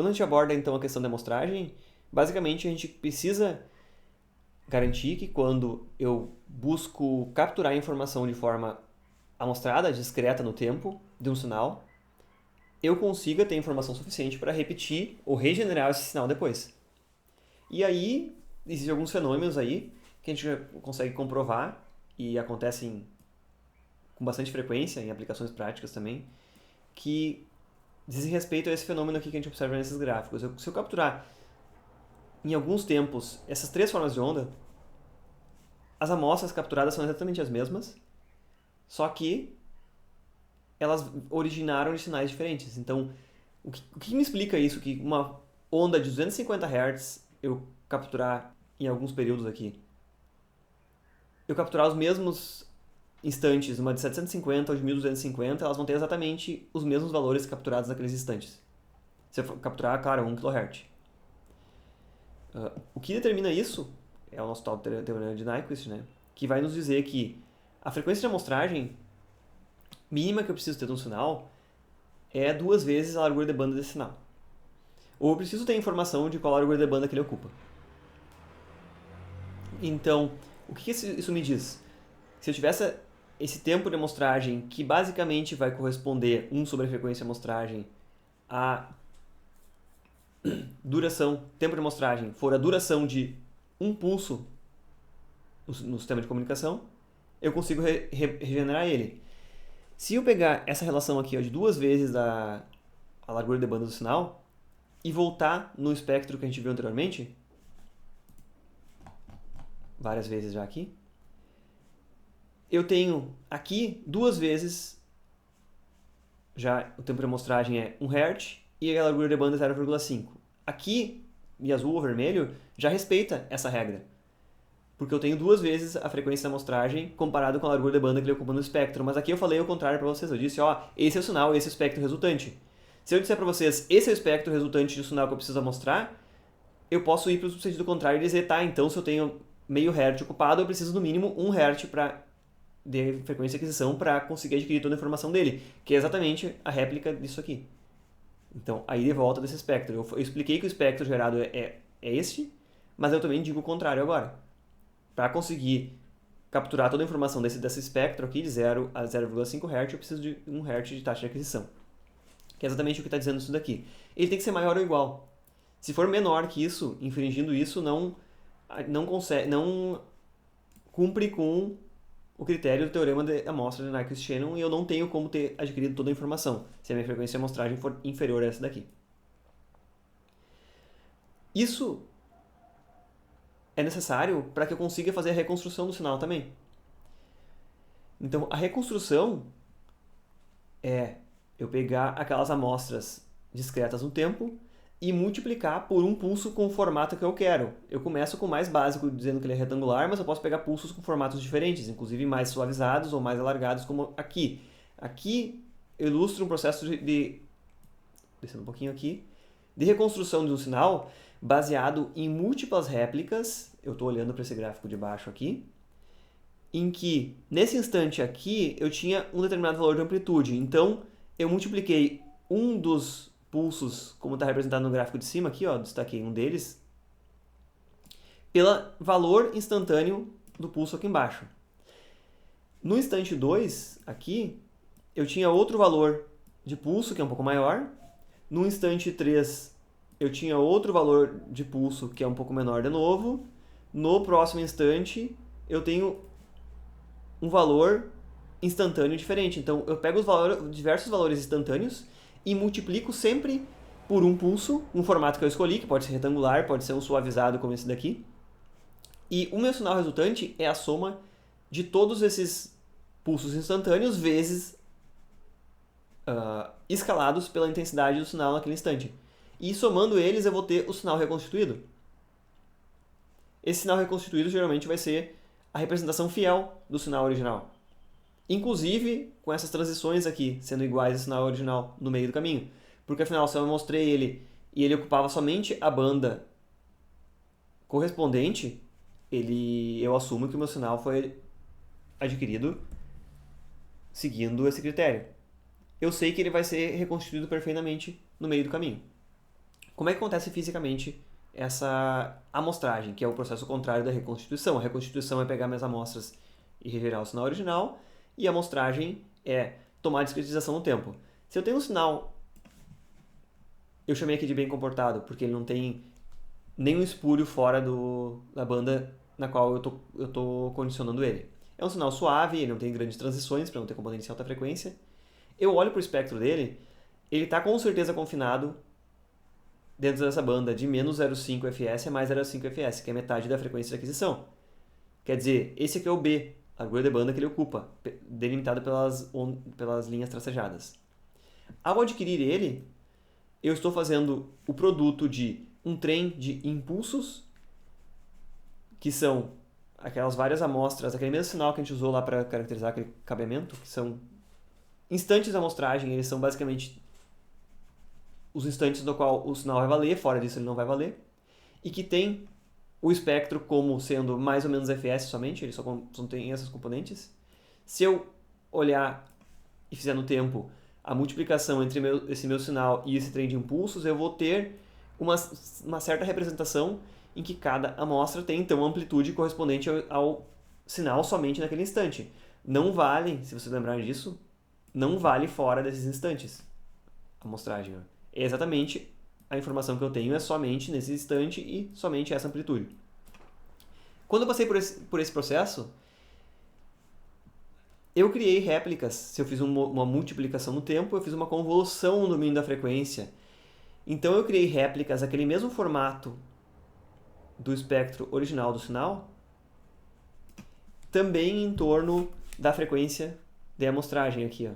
Quando a gente aborda então a questão da amostragem, basicamente a gente precisa garantir que quando eu busco capturar a informação de forma amostrada, discreta no tempo de um sinal, eu consiga ter informação suficiente para repetir ou regenerar esse sinal depois. E aí, existem alguns fenômenos aí que a gente já consegue comprovar e acontecem com bastante frequência em aplicações práticas também, que dizem respeito a esse fenômeno aqui que a gente observa nesses gráficos. Se eu capturar em alguns tempos essas três formas de onda, as amostras capturadas são exatamente as mesmas, só que elas originaram de sinais diferentes. Então, o que me explica isso? Que uma onda de 250 Hz eu capturar em alguns períodos aqui, eu capturar os mesmos instantes, uma de 750 ou de 1250, elas vão ter exatamente os mesmos valores capturados naqueles instantes. Se eu for capturar, claro, 1 kHz. O que determina isso é o nosso tal teorema de Nyquist, né? Que vai nos dizer que a frequência de amostragem mínima que eu preciso ter de um sinal é 2 vezes a largura de banda desse sinal. Ou eu preciso ter informação de qual a largura de banda que ele ocupa. Então, o que isso me diz? Se eu tivesse esse tempo de amostragem, que basicamente vai corresponder 1 sobre a frequência de amostragem, a duração, tempo de amostragem, for a duração de um pulso no sistema de comunicação, eu consigo regenerar ele. Se eu pegar essa relação aqui ó, de 2 vezes a largura de banda do sinal e voltar no espectro que a gente viu anteriormente, várias vezes já aqui, eu tenho aqui 2 vezes, já o tempo de amostragem é 1 Hz e a largura de banda é 0,5. Aqui, em azul ou vermelho, já respeita essa regra. Porque eu tenho 2 vezes a frequência da amostragem comparado com a largura de banda que ele ocupa no espectro. Mas aqui eu falei o contrário para vocês. Eu disse, ó, esse é o sinal, esse é o espectro resultante. Se eu disser para vocês, esse é o espectro resultante do sinal que eu preciso amostrar, eu posso ir para o sentido contrário e dizer, tá, então se eu tenho meio Hz ocupado, eu preciso no mínimo 1 Hz de frequência de aquisição para conseguir adquirir toda a informação dele, que é exatamente a réplica disso aqui. Então, aí de volta desse espectro. Eu expliquei que o espectro gerado é este, mas eu também digo o contrário agora. Para conseguir capturar toda a informação desse espectro aqui, de 0 a 0,5 Hz, eu preciso de 1 Hz de taxa de aquisição. Que é exatamente o que está dizendo isso daqui. Ele tem que ser maior ou igual. Se for menor que isso, infringindo isso, não cumpre com o critério do teorema de amostra de Nyquist-Shannon e eu não tenho como ter adquirido toda a informação, se a minha frequência de amostragem for inferior a essa daqui. Isso é necessário para que eu consiga fazer a reconstrução do sinal também. Então, a reconstrução é eu pegar aquelas amostras discretas no tempo e multiplicar por um pulso com o formato que eu quero. Eu começo com o mais básico, dizendo que ele é retangular, mas eu posso pegar pulsos com formatos diferentes, inclusive mais suavizados ou mais alargados, como aqui. Aqui eu ilustro um processo descendo um pouquinho aqui, de reconstrução de um sinal baseado em múltiplas réplicas. Eu estou olhando para esse gráfico de baixo aqui, em que, nesse instante aqui, eu tinha um determinado valor de amplitude. Então, eu multipliquei um dos pulsos, como está representado no gráfico de cima aqui, ó, destaquei um deles, pelo valor instantâneo do pulso aqui embaixo. No instante 2, aqui, eu tinha outro valor de pulso, que é um pouco maior. No instante 3, eu tinha outro valor de pulso, que é um pouco menor de novo. No próximo instante, eu tenho um valor instantâneo diferente. Então, eu pego diversos valores instantâneos e multiplico sempre por um pulso, um formato que eu escolhi, que pode ser retangular, pode ser um suavizado como esse daqui. E o meu sinal resultante é a soma de todos esses pulsos instantâneos vezes escalados pela intensidade do sinal naquele instante. E somando eles, eu vou ter o sinal reconstituído. Esse sinal reconstituído geralmente vai ser a representação fiel do sinal original. Inclusive com essas transições aqui, sendo iguais ao sinal original no meio do caminho. Porque afinal, se eu mostrei ele e ele ocupava somente a banda correspondente, eu assumo que o meu sinal foi adquirido seguindo esse critério. Eu sei que ele vai ser reconstituído perfeitamente no meio do caminho. Como é que acontece fisicamente essa amostragem, que é o processo contrário da reconstituição? A reconstituição é pegar minhas amostras e regerar o sinal original, e a amostragem é tomar a discretização no tempo. Se eu tenho um sinal, eu chamei aqui de bem comportado, porque ele não tem nenhum espúrio fora da banda na qual eu tô condicionando ele. É um sinal suave, ele não tem grandes transições para não ter componentes de alta frequência. Eu olho para o espectro dele, ele está com certeza confinado dentro dessa banda de menos 0,5 fs a mais 0,5 fs, que é metade da frequência de aquisição. Quer dizer, esse aqui é o B, a largura de banda que ele ocupa, delimitado pelas linhas tracejadas. Ao adquirir ele, eu estou fazendo o produto de um trem de impulsos, que são aquelas várias amostras, aquele mesmo sinal que a gente usou lá para caracterizar aquele cabeamento, que são instantes da amostragem, eles são basicamente os instantes no qual o sinal vai valer, fora disso ele não vai valer, e que tem o espectro como sendo mais ou menos fs somente, ele só tem essas componentes. Se eu olhar e fizer no tempo a multiplicação entre esse meu sinal e esse trem de impulsos, eu vou ter uma certa representação em que cada amostra tem, então, amplitude correspondente ao sinal somente naquele instante. Não vale, se vocês lembrarem disso, não vale fora desses instantes a amostragem. É exatamente a informação que eu tenho, é somente nesse instante e somente essa amplitude. Quando eu passei por esse processo, eu criei réplicas. Se eu fiz uma multiplicação no tempo, eu fiz uma convolução no domínio da frequência. Então eu criei réplicas, aquele mesmo formato do espectro original do sinal, também em torno da frequência de amostragem aqui, ó.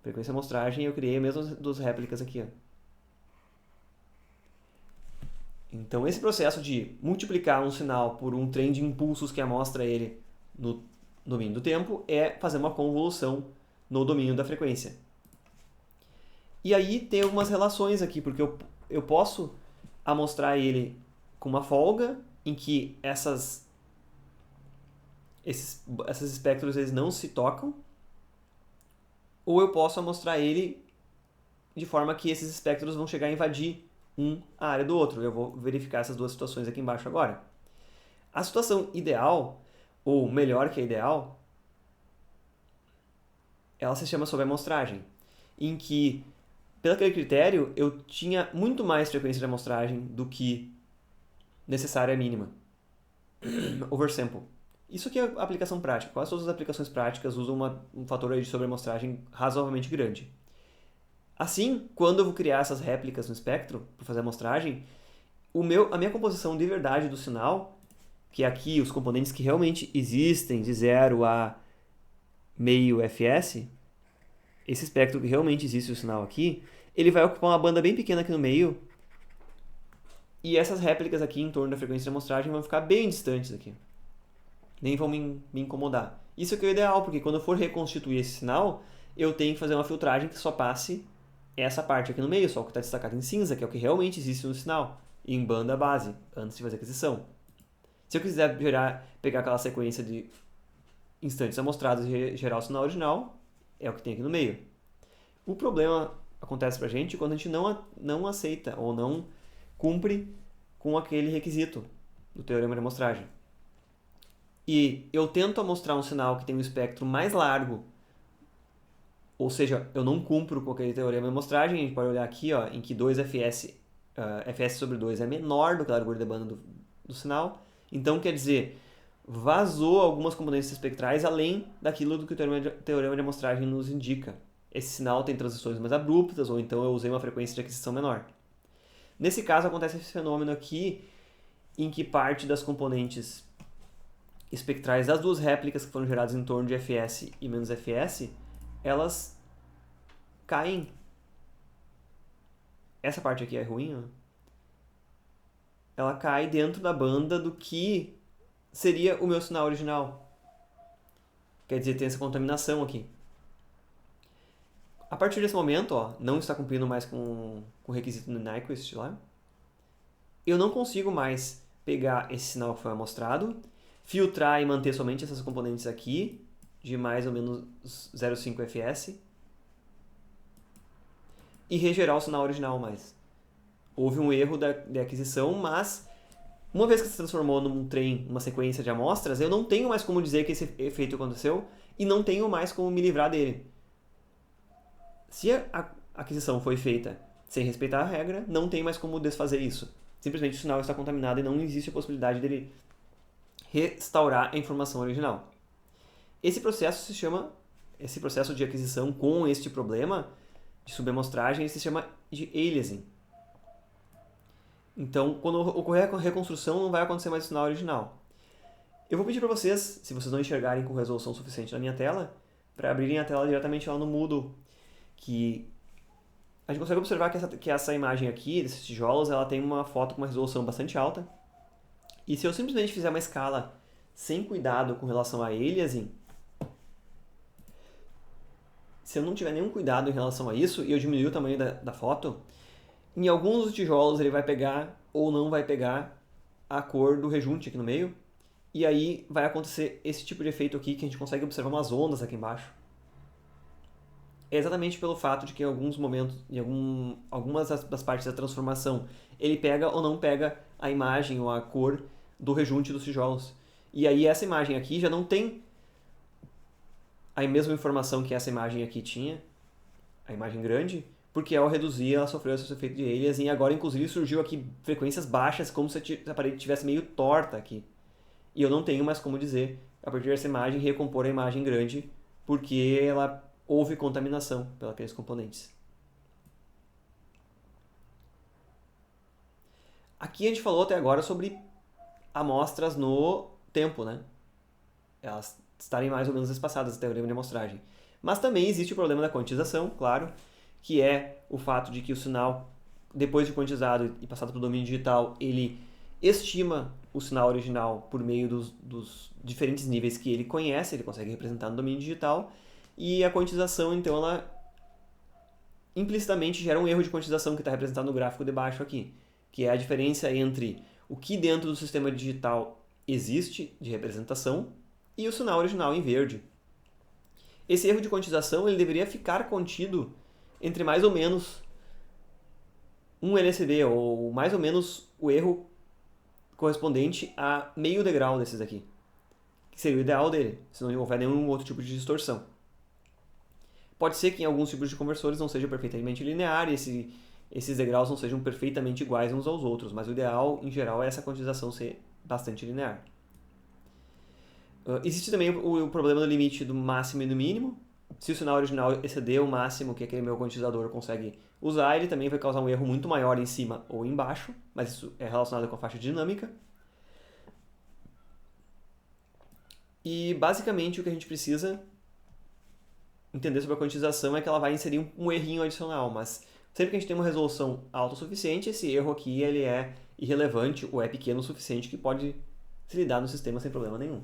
Frequência amostragem, eu criei mesmo duas réplicas aqui, ó. Então esse processo de multiplicar um sinal por um trem de impulsos que amostra ele no domínio do tempo é fazer uma convolução no domínio da frequência. E aí tem algumas relações aqui, porque eu posso amostrar ele com uma folga em que esses espectros eles não se tocam, ou eu posso amostrar ele de forma que esses espectros vão chegar a invadir a área do outro. Eu vou verificar essas duas situações aqui embaixo agora. A situação ideal, ou melhor que a ideal, ela se chama sobreamostragem, em que, pelo aquele critério, eu tinha muito mais frequência de amostragem do que necessária mínima. Oversample. Isso aqui é a aplicação prática. Quase todas as aplicações práticas usam um fator de sobreamostragem razoavelmente grande. Assim, quando eu vou criar essas réplicas no espectro, para fazer a amostragem, a minha composição de verdade do sinal, que é aqui os componentes que realmente existem de 0 a meio fs, esse espectro que realmente existe o sinal aqui, ele vai ocupar uma banda bem pequena aqui no meio, e essas réplicas aqui em torno da frequência de amostragem vão ficar bem distantes aqui. Nem vão me incomodar. Isso aqui é o ideal, porque quando eu for reconstituir esse sinal, eu tenho que fazer uma filtragem que só passe essa parte aqui no meio, só o que está destacado em cinza, que é o que realmente existe no sinal, em banda base, antes de fazer a aquisição. Se eu quiser pegar aquela sequência de instantes amostrados e gerar o sinal original, é o que tem aqui no meio. O problema acontece pra gente quando a gente não aceita ou não cumpre com aquele requisito do teorema de amostragem. E eu tento amostrar um sinal que tem um espectro mais largo, ou seja, eu não cumpro com aquele teorema de amostragem. A gente pode olhar aqui, ó, em que 2fs, fs sobre 2 é menor do que a largura de banda do sinal. Então, quer dizer, vazou algumas componentes espectrais além daquilo do que o teorema de amostragem nos indica. Esse sinal tem transições mais abruptas, ou então eu usei uma frequência de aquisição menor. Nesse caso, acontece esse fenômeno aqui, em que parte das componentes espectrais das duas réplicas que foram geradas em torno de fs e menos fs, elas caem. Essa parte aqui é ruim, ó. Ela cai dentro da banda do que seria o meu sinal original. Quer dizer, tem essa contaminação aqui. A partir desse momento, ó, não está cumprindo mais com o requisito do Nyquist lá. Eu não consigo mais pegar esse sinal que foi amostrado, filtrar e manter somente essas componentes aqui, de mais ou menos 0,5 fs, e regerar o sinal original mais. houve um erro de aquisição, mas uma vez que se transformou num trem, uma sequência de amostras, eu não tenho mais como dizer que esse efeito aconteceu e não tenho mais como me livrar dele. Se a aquisição foi feita sem respeitar a regra, não tem mais como desfazer isso. Simplesmente o sinal está contaminado e não existe a possibilidade dele restaurar a informação original. Esse processo de aquisição com este problema de subamostragem, se chama de aliasing. Então, quando ocorrer a reconstrução, não vai acontecer mais o sinal original. Eu vou pedir para vocês, se vocês não enxergarem com resolução suficiente na minha tela, para abrirem a tela diretamente lá no Moodle, que a gente consegue observar que essa imagem aqui, desses tijolos, ela tem uma foto com uma resolução bastante alta. E se eu simplesmente fizer uma escala sem cuidado com relação a aliasing, se eu não tiver nenhum cuidado em relação a isso, e eu diminuir o tamanho da foto, em alguns dos tijolos ele vai pegar ou não vai pegar a cor do rejunte aqui no meio, e aí vai acontecer esse tipo de efeito aqui, que a gente consegue observar umas ondas aqui embaixo. É exatamente pelo fato de que em alguns momentos, algumas das partes da transformação, ele pega ou não pega a imagem ou a cor do rejunte dos tijolos. E aí essa imagem aqui já não tem a mesma informação que essa imagem aqui tinha, a imagem grande, porque ao reduzir ela sofreu esse efeito de aliasing e agora inclusive surgiu aqui frequências baixas, como se a parede estivesse meio torta aqui. E eu não tenho mais como dizer, a partir dessa imagem, recompor a imagem grande, porque houve contaminação pelos componentes. Aqui a gente falou até agora sobre amostras no tempo, né? Elas estarem mais ou menos espaçadas, o teorema de amostragem. Mas também existe o problema da quantização, claro, que é o fato de que o sinal, depois de quantizado e passado para o domínio digital, ele estima o sinal original por meio dos diferentes níveis que ele conhece, ele consegue representar no domínio digital, e a quantização, então, ela implicitamente gera um erro de quantização que está representado no gráfico de baixo aqui, que é a diferença entre o que dentro do sistema digital existe de representação e o sinal original em verde. Esse erro de quantização ele deveria ficar contido entre mais ou menos um LSB, ou mais ou menos o erro correspondente a meio degrau desses aqui, que seria o ideal dele, se não houver nenhum outro tipo de distorção. Pode ser que em alguns tipos de conversores não seja perfeitamente linear e esses degraus não sejam perfeitamente iguais uns aos outros, mas o ideal, em geral, é essa quantização ser bastante linear. Existe também o problema do limite do máximo e do mínimo. Se o sinal original exceder o máximo que aquele meu quantizador consegue usar, ele também vai causar um erro muito maior em cima ou embaixo, mas isso é relacionado com a faixa dinâmica. E basicamente o que a gente precisa entender sobre a quantização é que ela vai inserir um errinho adicional, mas sempre que a gente tem uma resolução alta o suficiente, esse erro aqui ele é irrelevante ou é pequeno o suficiente que pode se lidar no sistema sem problema nenhum.